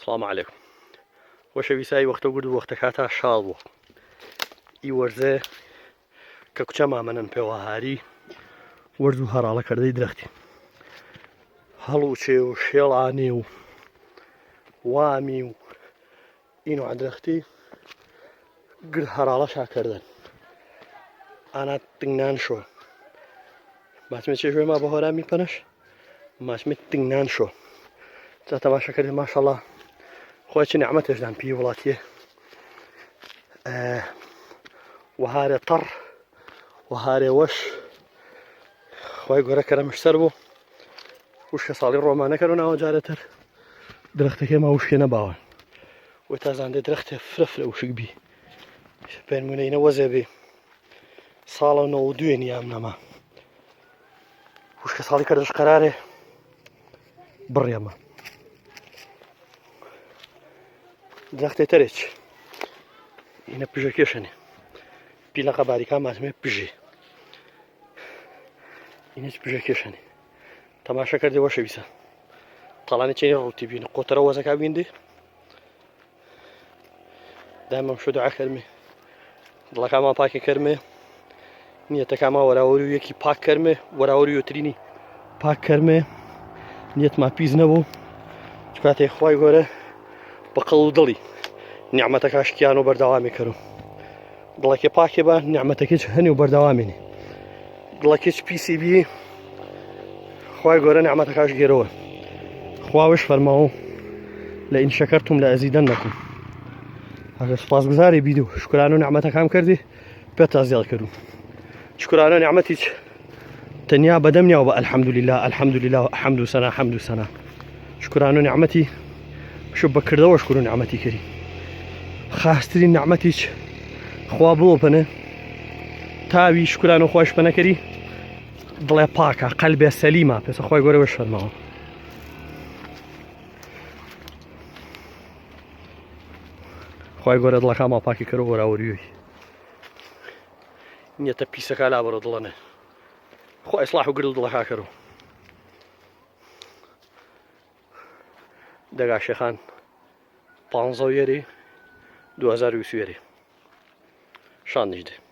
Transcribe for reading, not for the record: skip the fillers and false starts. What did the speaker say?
السلام عليكم. خۆشەویستایی وەختە گورد و وەختە کاتا شاڵ بووە ئی وەرزە کە کوچە مامەنن پێوە هاری وەرز و هەراڵەکردەی درەختی هەڵ و چێ و شێڵانێ و وامی و ئینۆ درەختی گر هەراڵە شاکردن ئانا تنگنان شۆ ماچمێ چێ ژێما بە هۆرامی پەنەش ماچمێ تنگنان شۆ جا تەماشەکردی ماشەڵڵا خۆی چ نعمەتێشدان پێی وڵاتیە وهارێ تەڕ وهارێ وەش خۆی گۆرە کەرەمش سەر بوو وشکە ساڵی ڕۆمانەکەرەوە ناوە جارەتر درەختەکەی ما وشکێ نەباوە وی تازاندێ درەختێ فرە وشک بی پێنمونەینە وەزێ بێ ساڵە 92 نیام نەما وشکە ساڵی کەردش قەرارێ بڕێمە درەختێ تەرێک اینە پژەکێشەنێ پیلەقە باریکا ماسمێ پژێ اینەش پژەکێشەنێ تەماشە کردێ وەشەویسە تەڵانی چێنی ڕووتی بینە قۆتەرە وەزەکا بیندێ دامەم شۆ دوعا کەرمێ دڵەکاما پاکی کەرمێ نیەتەکاما وەراوەری و یەکی پاک کەرمێ وەراوەری وترینی پاک کەرمێ نیەتما پیس نەبوو کاتێ خوای گۆرە بە قەڵ و دڵی نیعمەتەکە شکیان و بەردەوامی کەرم دڵەکێ پاکێ بە نیعمەتەکەیش هەنێ و بەردەوامێنێ دڵەکەیش پیسی بی خوای گۆرە نیعمەتەکەش گێرەوە خواوش فەرماوە لئین شەکەرتم لەئەزیدەنەکم ئەگەر سوپاسگوزاری بیت و شکرانە و نیعمەتەکەم کردی پێتا زیاد کردوم شکرانە نیعمەتیش تەنیا بەدەم نیاوە بە ئەلحەمدولیلا ئەلحەمدولیلا حەمد و سەنا حەمد و سەنا شکرانە و نیعمەتی شو بەکردەوە شکر و نیعمەتی کردی خاسترین نیعمەتیش خوا بۆ پەنە تاوی شکرانە و خۆش پەنەکەری دڵێ پاکە قەلبێ سەلیمە پێسە خوای گۆرە وەش فەرماوە خوای گۆرە دڵەکەما پاکی کەرەوە وەراوەریۆی نیەتە پیسەکە لا بەرە دڵەنێ خۆ ئیسلاح و گرد دڵەکا کەرەوە دەگا شێخان 15 وێری 2020 وێری شان نیشدێ